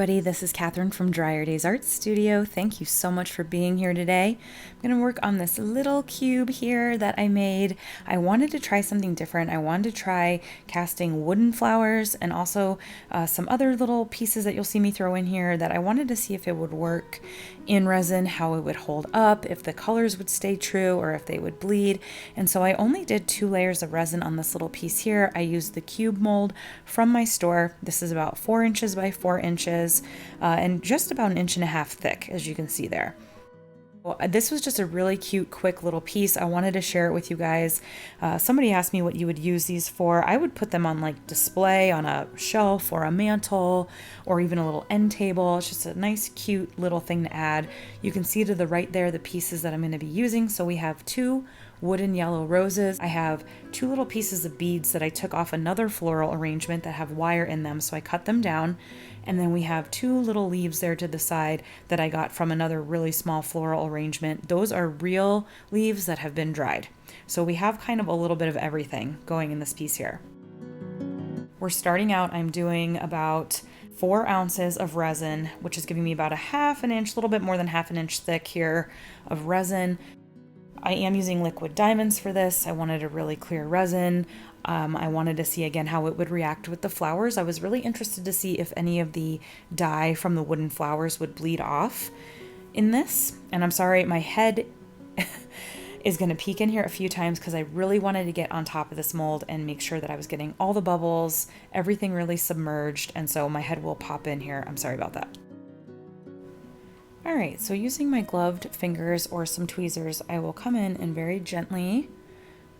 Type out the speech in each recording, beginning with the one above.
everybody, this is Catherine from DryerDays Art Studio. Thank you so much for being here today. I'm going to work on this little cube here that I made. I wanted to try something different. I wanted to try casting wooden flowers and also some other little pieces that you'll see me throw in here that I wanted to see if it would work in resin, how it would hold up, if the colors would stay true or if they would bleed. And so I only did 2 layers of resin on this little piece here. I used the cube mold from my store. This is about 4 inches by 4 inches and just about 1.5 inches thick, as you can see there. Well, this was just a really cute, quick little piece. I wanted to share it with you guys. Somebody asked me what you would use these for. I would put them on like display on a shelf or a mantle or even a little end table. It's just a nice, cute little thing to add. You can see to the right there the pieces that I'm going to be using. So we have 2 wooden yellow roses. I have 2 little pieces of beads that I took off another floral arrangement that have wire in them, so I cut them down. And then we have 2 little leaves there to the side that I got from another really small floral arrangement. Those are real leaves that have been dried. So we have kind of a little bit of everything going in this piece here. We're starting out, I'm doing about 4 ounces of resin, which is giving me about 1/2 inch, a little bit more than 1/2 inch thick here of resin. I am using liquid diamonds for this. I wanted a really clear resin. I wanted to see again how it would react with the flowers. I was really interested to see if any of the dye from the wooden flowers would bleed off in this. And I'm sorry, my head is going to peek in here a few times because I really wanted to get on top of this mold and make sure that I was getting all the bubbles, everything really submerged. And so my head will pop in here. I'm sorry about that. All right, so using my gloved fingers or some tweezers, I will come in and very gently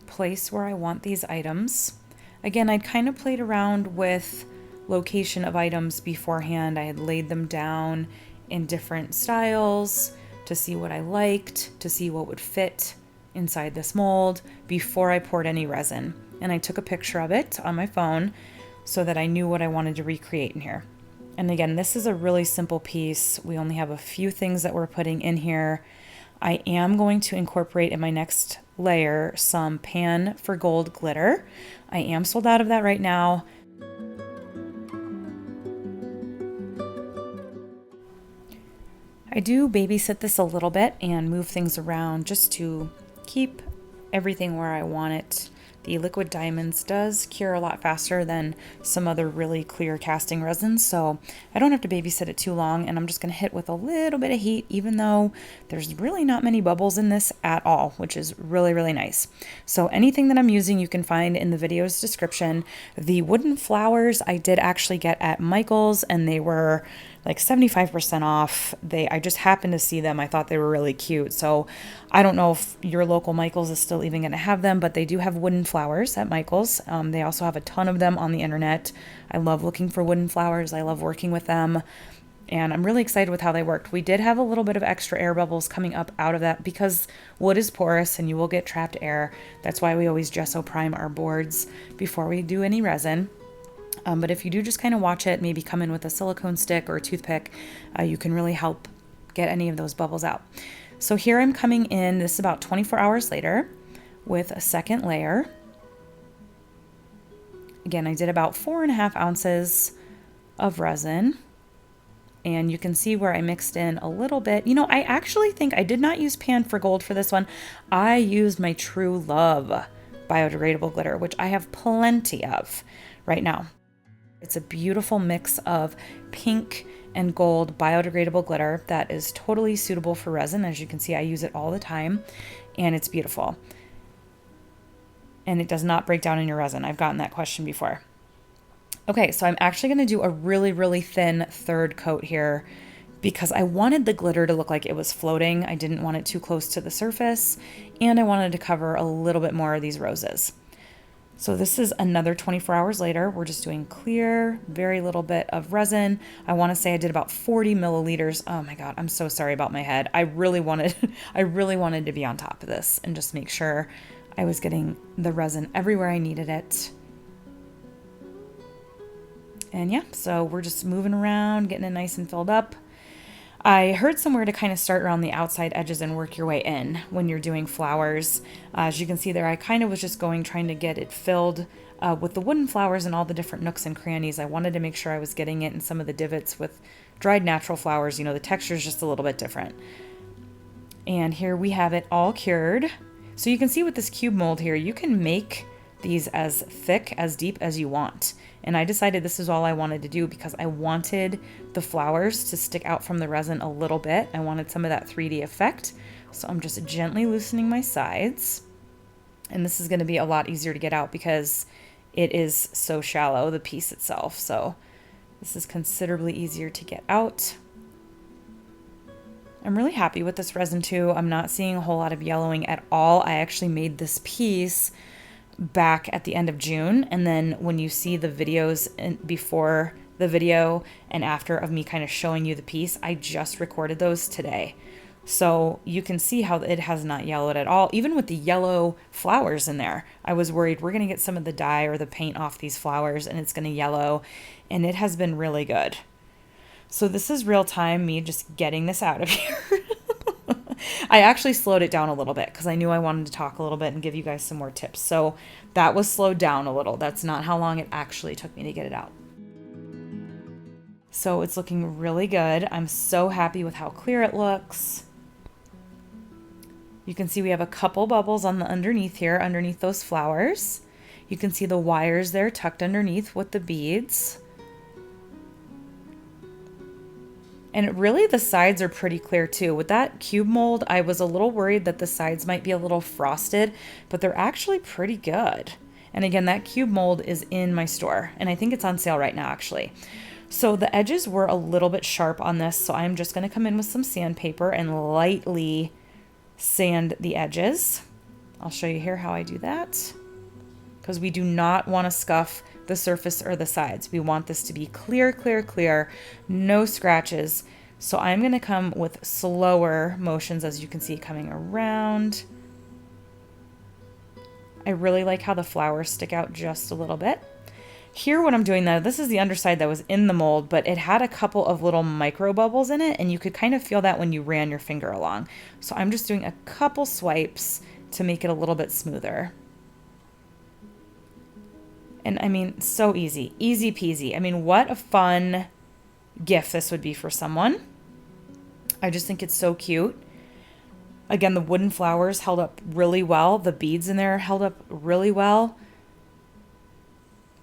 place where I want these items. Again, I'd kind of played around with location of items beforehand. I had laid them down in different styles to see what I liked, to see what would fit inside this mold before I poured any resin. And I took a picture of it on my phone so that I knew what I wanted to recreate in here. And again, this is a really simple piece. We only have a few things that we're putting in here. I am going to incorporate in my next layer some Pan for Gold glitter. I am sold out of that right now. I do babysit this a little bit and move things around just to keep everything where I want it. The liquid diamonds does cure a lot faster than some other really clear casting resins, so I don't have to babysit it too long, and I'm just going to hit with a little bit of heat, even though there's really not many bubbles in this at all, which is really, really nice. So anything that I'm using you can find in the video's description. The wooden flowers I did actually get at Michael's, and they were like 75% off. I just happened to see them. I thought they were really cute. So I don't know if your local Michael's is still even going to have them, but they do have wooden flowers at Michael's. They also have a ton of them on the internet. I love looking for wooden flowers. I love working with them. And I'm really excited with how they worked. We did have a little bit of extra air bubbles coming up out of that because wood is porous and you will get trapped air. That's why we always gesso prime our boards before we do any resin. But if you do just kind of watch it, maybe come in with a silicone stick or a toothpick, you can really help get any of those bubbles out. So here I'm coming in, this is about 24 hours later, with a second layer. Again, I did about 4.5 ounces of resin. And you can see where I mixed in a little bit. You know, I actually think I did not use Pan for Gold for this one. I used my True Love biodegradable glitter, which I have plenty of right now. It's a beautiful mix of pink and gold biodegradable glitter that is totally suitable for resin. As you can see, I use it all the time and it's beautiful. And it does not break down in your resin. I've gotten that question before. Okay, so I'm actually going to do a really, really thin third coat here because I wanted the glitter to look like it was floating. I didn't want it too close to the surface, and I wanted to cover a little bit more of these roses. So this is another 24 hours later. We're just doing clear, very little bit of resin. I want to say I did about 40 milliliters. Oh my God, I'm so sorry about my head. I really wanted to be on top of this and just make sure I was getting the resin everywhere I needed it. And yeah, so we're just moving around, getting it nice and filled up. I heard somewhere to kind of start around the outside edges and work your way in when you're doing flowers. As you can see there, I kind of was just trying to get it filled with the wooden flowers and all the different nooks and crannies. I wanted to make sure I was getting it in some of the divots with dried natural flowers. You know, the texture is just a little bit different. And here we have it all cured. So you can see with this cube mold here, you can make these as thick, as deep as you want. And I decided this is all I wanted to do because I wanted the flowers to stick out from the resin a little bit. I wanted some of that 3D effect. So I'm just gently loosening my sides. And this is going to be a lot easier to get out because it is so shallow, the piece itself. So this is considerably easier to get out. I'm really happy with this resin too. I'm not seeing a whole lot of yellowing at all. I actually made this piece back at the end of June, and then when you see the videos before the video and after of me kind of showing you the piece, I just recorded those today. So you can see how it has not yellowed at all, even with the yellow flowers in there. I was worried we're going to get some of the dye or the paint off these flowers and it's going to yellow, and it has been really good. So this is real time me just getting this out of here. I actually slowed it down a little bit because I knew I wanted to talk a little bit and give you guys some more tips. So that was slowed down a little. That's not how long it actually took me to get it out. So it's looking really good. I'm so happy with how clear it looks. You can see we have a couple bubbles on the underneath here, underneath those flowers. You can see the wires there tucked underneath with the beads. And really the sides are pretty clear too. With that cube mold, I was a little worried that the sides might be a little frosted, but they're actually pretty good. And again, that cube mold is in my store, and I think it's on sale right now actually. So the edges were a little bit sharp on this, so I'm just gonna come in with some sandpaper and lightly sand the edges. I'll show you here how I do that, because we do not want to scuff the surface or the sides. We want this to be clear, clear, clear, no scratches. So I'm going to come with slower motions, as you can see, coming around. I really like how the flowers stick out just a little bit. Here what I'm doing though, this is the underside that was in the mold, but it had a couple of little micro bubbles in it, and you could kind of feel that when you ran your finger along. So I'm just doing a couple swipes to make it a little bit smoother. And I mean, so easy, easy peasy. I mean, what a fun gift this would be for someone. I just think it's so cute. Again, the wooden flowers held up really well. The beads in there held up really well.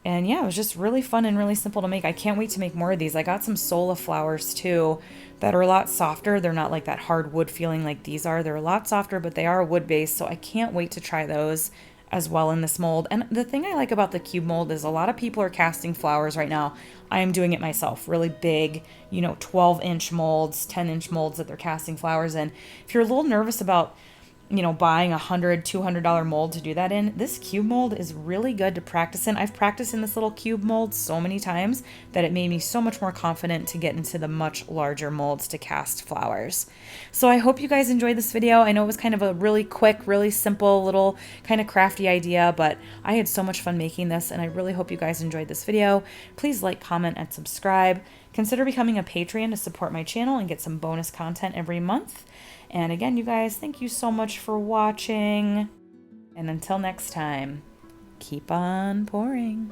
And yeah, it was just really fun and really simple to make. I can't wait to make more of these. I got some Sola flowers too that are a lot softer. They're not like that hard wood feeling like these are. They're a lot softer, but they are wood based. So I can't wait to try those as well in this mold. And the thing I like about the cube mold is a lot of people are casting flowers right now. I am doing it myself, really big, 12-inch molds, 10-inch molds that they're casting flowers in. If you're a little nervous about buying $100, $200 mold to do that in, this cube mold is really good to practice in. I've practiced in this little cube mold so many times that it made me so much more confident to get into the much larger molds to cast flowers. So I hope you guys enjoyed this video. I know it was kind of a really quick, really simple, little kind of crafty idea, but I had so much fun making this, and I really hope you guys enjoyed this video. Please like, comment, and subscribe. Consider becoming a Patreon to support my channel and get some bonus content every month. And again, you guys, thank you so much for watching. And until next time, keep on pouring.